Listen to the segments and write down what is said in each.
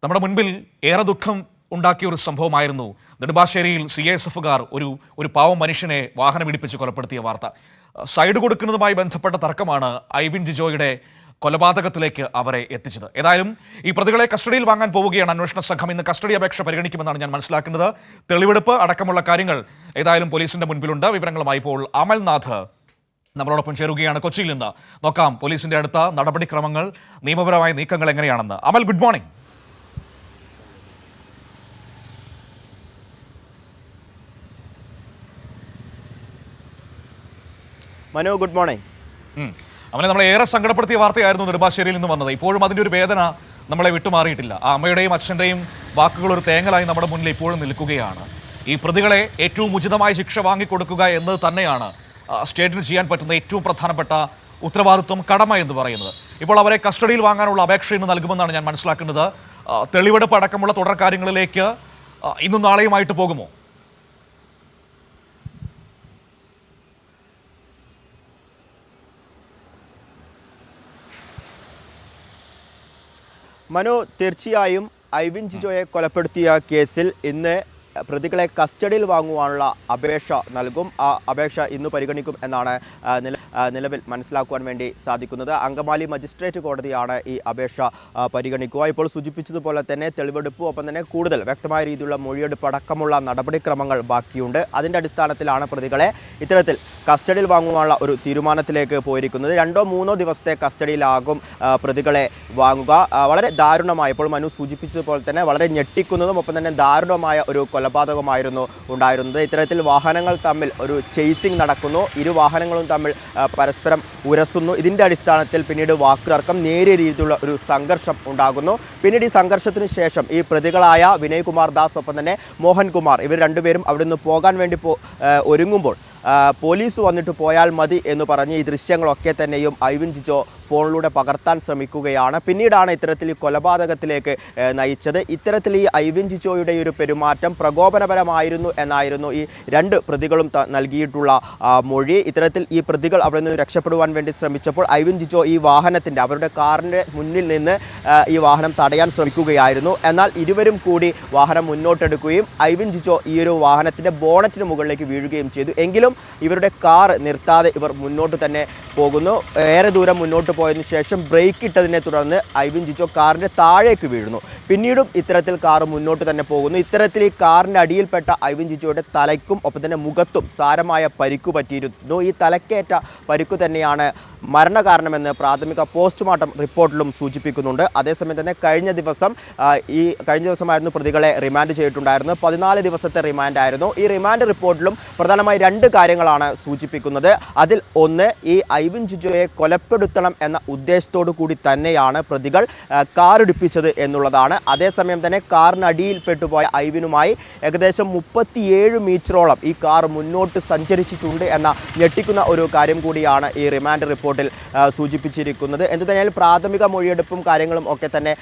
നമ്മുടെ മുൻപിൽ ഏറെ ദുഃഖം ഉണ്ടാക്കിയ ഒരു സംഭവമായിരുന്നു നെടുമ്പാശ്ശേരിയിൽ CISFകാർ ഒരു പാവം മനുഷ്യനെ വാഹനം ഇടിപ്പിച്ച് കൊലപ്പെടുത്തിയ വാർത്ത. സൈഡ് കൊടുക്കുന്നതുമായി ബന്ധപ്പെട്ട തർക്കമാണ് ഐവിൻ ജിജോയുടെ കൊലപാതകത്തിലേക്ക് അവരെ എത്തിച്ചത്. ഏതായാലും ഈ പ്രതികളെ കസ്റ്റഡിയിൽ വാങ്ങാൻ പോവുകയാണ് അന്വേഷണ സംഘം. ഇന്ന് കസ്റ്റഡി അപേക്ഷ പരിഗണിക്കുമെന്നാണ് ഞാൻ മനസ്സിലാക്കുന്നത്. തെളിവെടുപ്പ് അടക്കമുള്ള കാര്യങ്ങൾ ഏതായാലും പോലീസിന്റെ മുൻപിലുണ്ട്. വിവരങ്ങളുമായി ഇപ്പോൾ അമൽനാഥ് നമ്മളോടൊപ്പം ചേരുകയാണ് കൊച്ചിയിൽ നിന്ന്. നോക്കാം പോലീസിന്റെ അടുത്ത നടപടിക്രമങ്ങൾ, നിയമപരമായ നീക്കങ്ങൾ എങ്ങനെയാണെന്ന്. Amal, good morning. Manu, good morning. അവനെ നമ്മളെ ഏറെ സങ്കടപ്പെടുത്തിയ വാർത്തയായിരുന്നു നെടുമ്പാശ്ശേരിയിൽ നിന്ന് വന്നത്. ഇപ്പോഴും അതിൻ്റെ ഒരു വേദന നമ്മളെ വിട്ടുമാറിയിട്ടില്ല. ആ അമ്മയുടെയും അച്ഛൻ്റെയും വാക്കുകൾ ഒരു തേങ്ങലായി നമ്മുടെ മുന്നിൽ ഇപ്പോഴും നിൽക്കുകയാണ്. ഈ പ്രതികളെ ഏറ്റവും ഉചിതമായ ശിക്ഷ വാങ്ങിക്കൊടുക്കുക എന്ന് തന്നെയാണ് സ്റ്റേറ്റിന് ചെയ്യാൻ പറ്റുന്ന ഏറ്റവും പ്രധാനപ്പെട്ട ഉത്തരവാദിത്വം, കടമ എന്ന് പറയുന്നത്. ഇപ്പോൾ അവരെ കസ്റ്റഡിയിൽ വാങ്ങാനുള്ള അപേക്ഷ ഇന്ന് നൽകുമെന്നാണ് ഞാൻ മനസ്സിലാക്കുന്നത്. തെളിവെടുപ്പ് അടക്കമുള്ള തുടർ കാര്യങ്ങളിലേക്ക് ഇന്നും നാളെയുമായിട്ട് പോകുമോ? മനു, തീർച്ചയായും ഐവിൻ ജിജോയെ കൊലപ്പെടുത്തിയ കേസിൽ ഇന്ന് പ്രതികളെ കസ്റ്റഡിയിൽ വാങ്ങുവാനുള്ള അപേക്ഷ നൽകും. ആ അപേക്ഷ ഇന്ന് പരിഗണിക്കും എന്നാണ് നിലവിൽ മനസ്സിലാക്കുവാൻ വേണ്ടി സാധിക്കുന്നത്. അങ്കമാലി മജിസ്ട്രേറ്റ് കോടതിയാണ് ഈ അപേക്ഷ പരിഗണിക്കുക. ഇപ്പോൾ സൂചിപ്പിച്ചതുപോലെ തന്നെ തെളിവെടുപ്പും ഒപ്പം തന്നെ കൂടുതൽ വ്യക്തമായ രീതിയിലുള്ള മൊഴിയെടുപ്പ് അടക്കമുള്ള നടപടിക്രമങ്ങൾ ബാക്കിയുണ്ട്. അതിൻ്റെ അടിസ്ഥാനത്തിലാണ് പ്രതികളെ ഇത്തരത്തിൽ കസ്റ്റഡിയിൽ വാങ്ങുവാനുള്ള ഒരു തീരുമാനത്തിലേക്ക് പോയിരിക്കുന്നത്. 2-3 ദിവസത്തെ കസ്റ്റഡിയിലാകും പ്രതികളെ വാങ്ങുക. വളരെ ദാരുണമായ, ഇപ്പോൾ മനു സൂചിപ്പിച്ചതുപോലെ തന്നെ വളരെ ഞെട്ടിക്കുന്നതും ഒപ്പം തന്നെ ദാരുണമായ ഒരു കൊലപാതകമായിരുന്നു ഉണ്ടായിരുന്നത്. ഇത്തരത്തിൽ വാഹനങ്ങൾ തമ്മിൽ ഒരു ചേസിംഗ് നടക്കുന്നു. ഇരു വാഹനങ്ങളും തമ്മിൽ പരസ്പരം ഉരസുന്നു. ഇതിൻ്റെ അടിസ്ഥാനത്തിൽ പിന്നീട് വാക്കുതർക്കം, നേരിയ രീതിയിലുള്ള ഒരു സംഘർഷം ഉണ്ടാകുന്നു. പിന്നീട് ഈ സംഘർഷത്തിന് ശേഷം ഈ പ്രതികളായ വിനയ് കുമാർ ദാസ് ഒപ്പം തന്നെ മോഹൻ കുമാർ, ഇവർ രണ്ടുപേരും അവിടെ നിന്ന് പോകാൻ വേണ്ടി ഒരുങ്ങുമ്പോൾ പോലീസ് വന്നിട്ട് പോയാൽ മതി എന്ന് പറഞ്ഞ് ഈ ദൃശ്യങ്ങളൊക്കെ തന്നെയും ഐവിൻ ജിജോ ഫോണിലൂടെ പകർത്താൻ ശ്രമിക്കുകയാണ്. പിന്നീടാണ് ഇത്തരത്തിൽ ഈ കൊലപാതകത്തിലേക്ക് നയിച്ചത്. ഇത്തരത്തിൽ ഈ ഐവിൻ ജിജോയുടെ ഒരു പെരുമാറ്റം പ്രകോപനപരമായിരുന്നു എന്നായിരുന്നു ഈ 2 പ്രതികളും നൽകിയിട്ടുള്ള മൊഴി. ഇത്തരത്തിൽ ഈ പ്രതികൾ അവിടെ നിന്ന് രക്ഷപ്പെടുവാൻ വേണ്ടി ശ്രമിച്ചപ്പോൾ ഐവിൻ ജിജോ ഈ വാഹനത്തിൻ്റെ, അവരുടെ കാറിൻ്റെ മുന്നിൽ നിന്ന് ഈ വാഹനം തടയാൻ ശ്രമിക്കുകയായിരുന്നു. എന്നാൽ ഇരുവരും കൂടി വാഹനം മുന്നോട്ടെടുക്കുകയും ഐവിൻ ജിജോ ഈ ഒരു വാഹനത്തിൻ്റെ ബോണറ്റിന് മുകളിലേക്ക് വീഴുകയും ചെയ്തു. എങ്കിലും ഇവരുടെ കാർ നിർത്താതെ ഇവർ മുന്നോട്ട് തന്നെ പോകുന്നു. ഏറെ ദൂരം മുന്നോട്ട് പോയതിനു ശേഷം ബ്രേക്ക് ഇട്ടതിനെ തുടർന്ന് ഐവിൻ ജിജോ കാറിൻ്റെ താഴേക്ക് വീഴുന്നു. പിന്നീടും ഇത്തരത്തിൽ കാർ മുന്നോട്ട് തന്നെ പോകുന്നു. ഇത്തരത്തിൽ ഈ കാറിൻ്റെ അടിയിൽപ്പെട്ട ഐവിൻ ജിജോയുടെ തലയ്ക്കും ഒപ്പം തന്നെ മുഖത്തും സാരമായ പരിക്കു പറ്റിയിരുന്നു. ഈ തലക്കേറ്റ പരിക്കു തന്നെയാണ് മരണകാരണമെന്ന് പ്രാഥമിക പോസ്റ്റ്മോർട്ടം റിപ്പോർട്ടിലും സൂചിപ്പിക്കുന്നുണ്ട്. അതേസമയം തന്നെ കഴിഞ്ഞ ദിവസമായിരുന്നു പ്രതികളെ റിമാൻഡ് ചെയ്തിട്ടുണ്ടായിരുന്നത്. 14 ദിവസത്തെ റിമാൻഡായിരുന്നു. ഈ റിമാൻഡ് റിപ്പോർട്ടിലും പ്രധാനമായി 2 കാര്യങ്ങളാണ് സൂചിപ്പിക്കുന്നത്. അതിൽ ഒന്ന്, ഈ ഐവിൻ ജിജോയെ കൊലപ്പെടുത്തണം എന്ന ഉദ്ദേശത്തോടു കൂടി തന്നെയാണ് പ്രതികൾ കാറിടിപ്പിച്ചത് എന്നുള്ളതാണ്. അതേസമയം തന്നെ കാറിനടിയിൽ പെട്ടുപോയ ഐവിനുമായി ഏകദേശം 37 മീറ്ററോളം ഈ കാർ മുന്നോട്ട് സഞ്ചരിച്ചിട്ടുണ്ട് എന്ന ഞെട്ടിക്കുന്ന ഒരു കാര്യം കൂടിയാണ് ഈ റിമാൻഡ് റിപ്പോർട്ടിൽ സൂചിപ്പിച്ചിരിക്കുന്നത്. എന്തു തന്നെയാലും പ്രാഥമിക മൊഴിയെടുപ്പും കാര്യങ്ങളും ഒക്കെ തന്നെ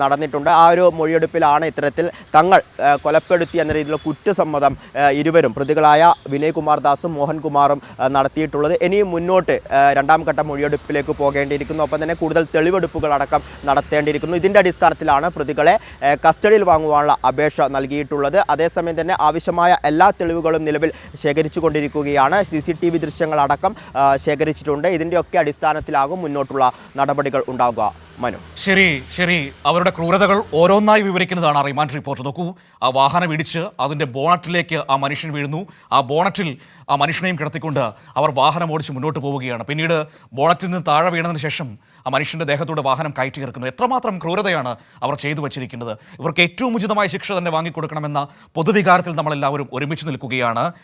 നടന്നിട്ടുണ്ട്. ആ ഒരു മൊഴിയെടുപ്പിലാണ് ഇത്തരത്തിൽ തങ്ങൾ കൊലപ്പെടുത്തി എന്ന രീതിയിലുള്ള കുറ്റസമ്മതം ഇരുവരും, പ്രതികളായ വിനയ് കുമാർ ദാസും മോഹൻ കുമാറും നടത്തിയിട്ടുള്ളത്. ഇനിയും മുന്നോട്ട് 2ാം ഘട്ട മൊഴിയെടുപ്പിലേക്ക് പോകേണ്ടിയിരിക്കുന്നു. ഒപ്പം തന്നെ കൂടുതൽ തെളിവെടുപ്പുകൾ അടക്കം നടത്തേണ്ടിയിരിക്കുന്നു. ഇതിൻ്റെ അടിസ്ഥാനത്തിലാണ് പ്രതികളെ കസ്റ്റഡിയിൽ വാങ്ങുവാനുള്ള അപേക്ഷ നൽകിയിട്ടുള്ളത്. അതേസമയം തന്നെ ആവശ്യമായ എല്ലാ തെളിവുകളും നിലവിൽ ശേഖരിച്ചുകൊണ്ടിരിക്കുകയാണ്. CCTV ദൃശ്യങ്ങളടക്കം ശേഖരിച്ചിട്ടുണ്ട്. ഇതിൻ്റെയൊക്കെ അടിസ്ഥാനത്തിലാകും മുന്നോട്ടുള്ള നടപടികൾ ഉണ്ടാവുക. മനു, ശരി. അവരുടെ ക്രൂരതകൾ ഓരോന്നായി വിവരിക്കുന്നതാണ് ആ റിമാൻഡ് റിപ്പോർട്ട്. നോക്കൂ, ആ വാഹനം ഇടിച്ച് അതിൻ്റെ ബോണറ്റിലേക്ക് ആ മനുഷ്യൻ വീഴുന്നു. ആ ബോണറ്റിൽ ആ മനുഷ്യനെയും കിടത്തിക്കൊണ്ട് അവർ വാഹനം ഓടിച്ച് മുന്നോട്ട് പോവുകയാണ്. പിന്നീട് ബോണറ്റിൽ നിന്ന് താഴെ വീണതിന് ശേഷം ആ മനുഷ്യൻ്റെ ദേഹത്തൂടെ വാഹനം കയറ്റി ഇറക്കുന്നു. എത്രമാത്രം ക്രൂരതയാണ് അവർ ചെയ്തു വച്ചിരിക്കുന്നത്. ഇവർക്ക് ഏറ്റവും ഉചിതമായ ശിക്ഷ തന്നെ വാങ്ങിക്കൊടുക്കണമെന്ന പൊതുവികാരത്തിൽ നമ്മളെല്ലാവരും ഒരുമിച്ച് നിൽക്കുകയാണ്.